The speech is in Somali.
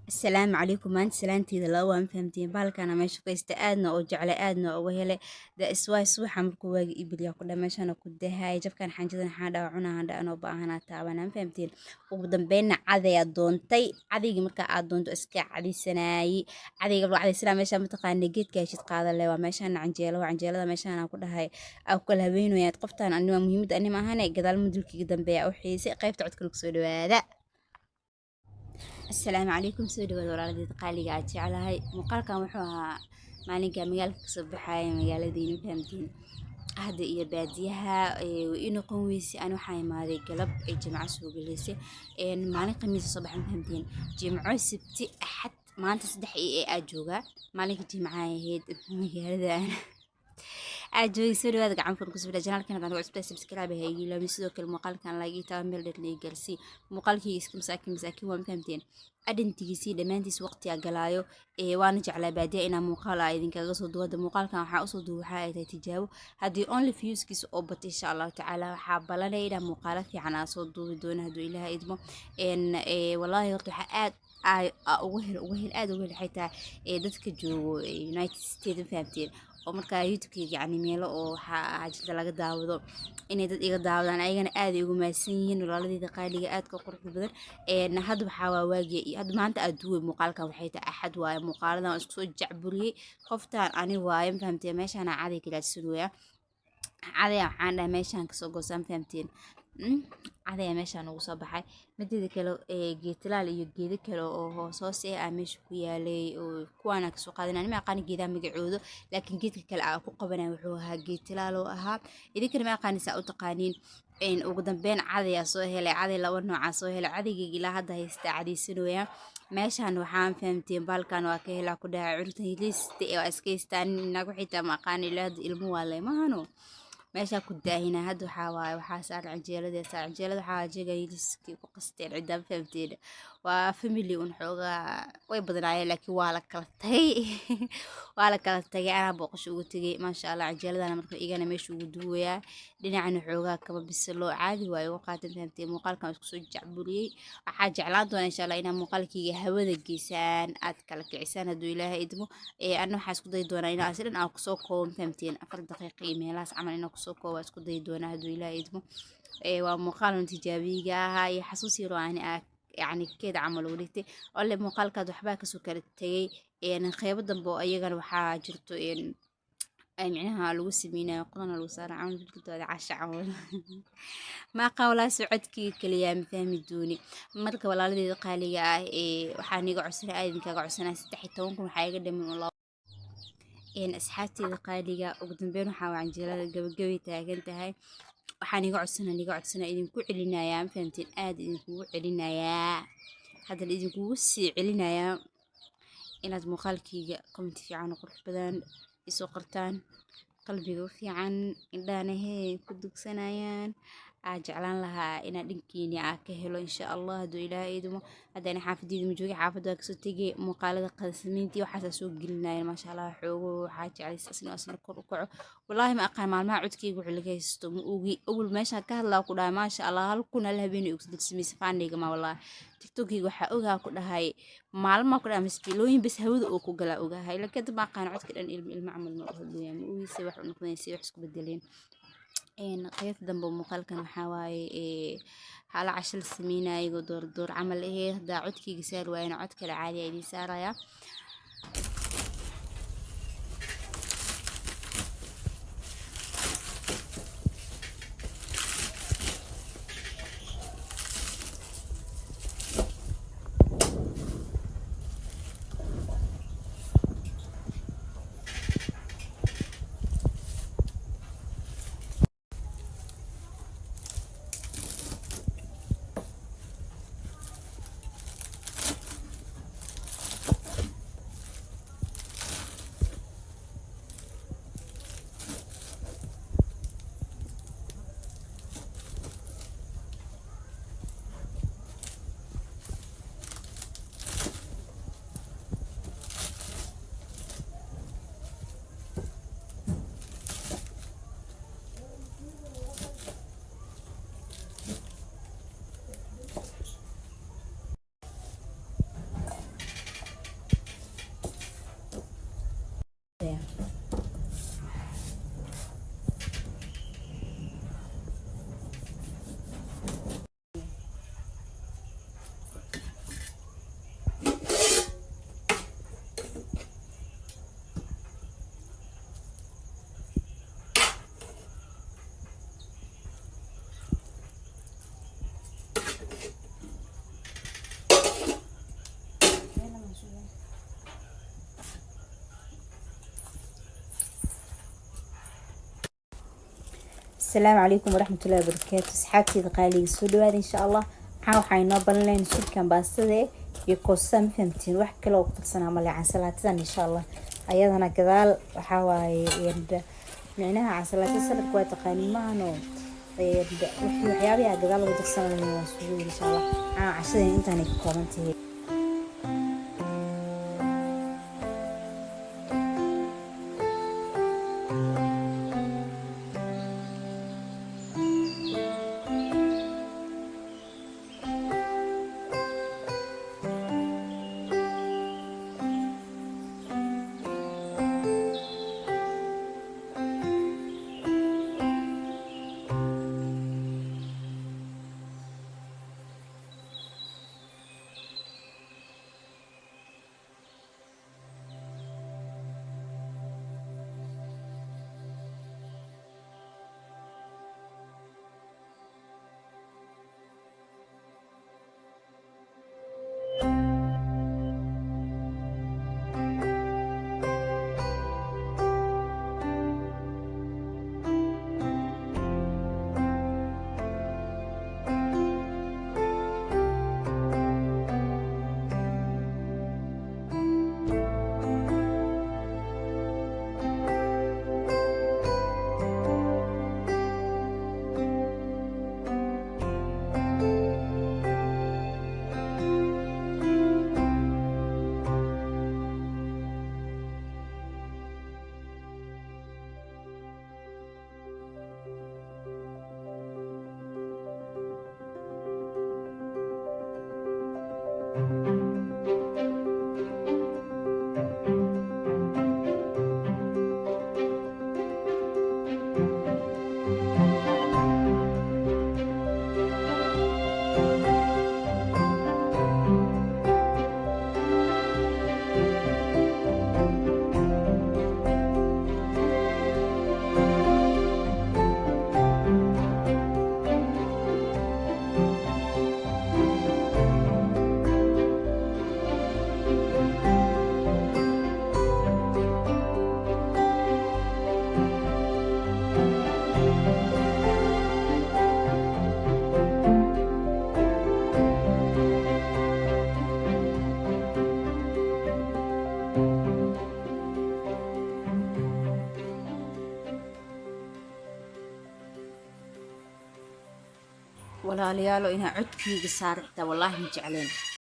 السلام عليكم maanta salaanteeda laba waan fahamtiin bahalkana meesha ku haysta aadna oo jeclay aadna uga helay iswaay subaxa markuu waaga ibiliya ku dhameeshana ku dahay jabkan xanjadan waxaan dhawa cunahan dha anoo baahanaa taabanaan fahamtiin ugu dambeynna cadaya doontay cadaygi marka aad doonto iska cadaysanaayi cadayga lagu cadaysanaa meesha mataqaana geedka heshid qaadan leh waa meeshaan canjeelada meeshaan ku dhahay ku kala habeynayaad qoftaan anima muhiimada anima ahane gadaal mudulkiga dambeeya u xiisay qaybta codka lagu soo dhawaada. السلام عليكم سودي ولادي قالي قاعد على هاي مقال كان وحوها مالك مجال كسب حاي مجال دين فهمتين هذا إيه باديها وإنه قويسي أنا حاي مالي قلب جمعة سوق الليسي إن مالك قميص الصبح فهمتين جمعة سبتي أحد ما أنت صدق إيه أجوجا مالك جمعة هيد مجال ذا ajoy soo dhawaad gacan fur ku soo janaalkan hadaan ugu cusbay subscribe hay ilaami sidoo kale muuqaalkan like ita meel dheer la galsi muuqaalkii iska masaakin waan fahamteen adintigiisii dhamaantiis waqti galaayo waan jeclaa baadiya inaan muuqaal idinkaga soo duwada muuqaalkan waxa u soo duwaxa ay tahay tijaabo hadii only views kiis oo bat insha Allah taala waxa balanayna muuqaal fiican aan soo duubi doono haduu ilaahay idmo wallahi horta waxa aad ugu hel aad ugu hel xitaa dadka joogo United States fahamteen oo marka YouTube yani meelo oo waxa jirta laga daawado inay dad iga daawadaan ayagana aad ugu maasan yihiin walaaladeyda qaaliga aad ka qurux badan hadda waxa waa waagi hadda maanta aad duway muuqaalkan waxay tahay axad waaye muuqaaladan isku soo jacburiyay qoftaan ani waaye fahamtay meeshaan caadi kala suruya caadi waxaan dhahay meeshaan ka soo goosan fahamteen cadaya meeshaan ugu soo baxay midida kale geetlaal iyo geedo kale oo hoos meesha ku yaalay oo kuwaana ka soo qaadanay ma aqaan geedaha magacooda laakiin geedka kale aan ku qabanay wuxuu ahaa geetlaal oo ahaa idinkana ma aqaan saa u taqaaniin ugu dambeyn cadaya soo helay caday laba nooca soo helay cadayga ilaa hadda haysta cadaysanooya meeshaan waxaan fahamteen balkan waa ka helaa ku dhahay cunta hilista ee iska haystaan inagu xitaa ma aqaan ilaa ilmo waa leemahano meesha ku daahina hadda waxa saaran canjeelada waxa jegayliski ku qasteen cidaan fahamteena waa family un xooga way badanaayeen laakiin waa la kala tagay ana booqasho ugu tagay ma sha Allah canjeeladana marka igana meesha ugu duwaya dhinacna xooga kaba bislo caadi way ugu qaadan fahamteen muuqaalkan isku soo jacburiyay waxa jeclaan doona insha Allah inaan muuqaalkayga hawada geysaan aad kala kicisaan haduu ilaahay idmo ana waxa isku day doona inaan asirin aan ku soo kooban fahamteen 4 daqiiqo meelaas camal inaan ku soo kooba isku day doona haduu ilaahay idmo waa muuqaal tijaabiga ah iyo xasuus yar oo يعني كده عملوا ليتي ولا مقال كده وحبا كسو كانت تجي يعني خيبة دنبو أيجان وحا جرتو يعني أي معناها لو سمينا قلنا لو صار عامل كده هذا عشاء عمل ما قاولا سعودكي كليام فهم الدوني مركب ولا الذي قال لي وحاني قعسنا أيضا كقعسنا ستحيتونكم حاجة من الله إن أصحابتي قال لي وقدم بينو حاو عن جلال قبل تاجنت هاي waxaan iga codsanaa idinku celinayaa fahamteen aad idinku celinayaa hadda idinku sii celinayaa inaad muuqaalkayga comment fiican oo qurux badan isoo qortaan qalbiga fiican indhahana ku dugsanayaan jeclaan lahaa inaan dhinkiina ka helo insha Allah haduu ilaahay idmo hadana xaafadeyda ma joogi xaafadda ka soo tagay muuqaalada qadasmiintii waxa soo gelinayeen ma sha Allah xoogo waxa jeclaysan asna kor u kaco wallahi ma aqaan maalmaha codkayga wuxuu laga haysto ma ogi awal meesha ka hadlaa ku dhahay ma sha Allah hal kuna la habeenay ugu dirsimis faaniga ma wallahi tiktokiga waxa ogaa ku dhahay maalma ku dhahay misbilooyin bas hawada oo ku gala ogahay laakiin ma aqaan codka dhan ilmo camal ma ogahay ma ogi si wax u noqonaysi wax isku bedeleen قيف دنب مقالكن حواي حالا عشل سمينا يقو دور عمل ايه دا عدكي قسار وين عدك العالية اللي سارة السلام عليكم ورحمة الله وبركاته. أصحابتي قالي سودو هذا إن شاء الله حاو بلين شد كان باستدي يقصم فهمتين وح كلا وقت سنة ملي عسلاتنا إن شاء الله أيضا كذال وحاواي يرد معناها عسلات السنة كويت قاني ما نو يرد وحيابي كذال وقت سنة من سودو إن شاء الله عشان أنت هنيك كومنتي ولا ليالو إنها عدكي قصار والله مجعلين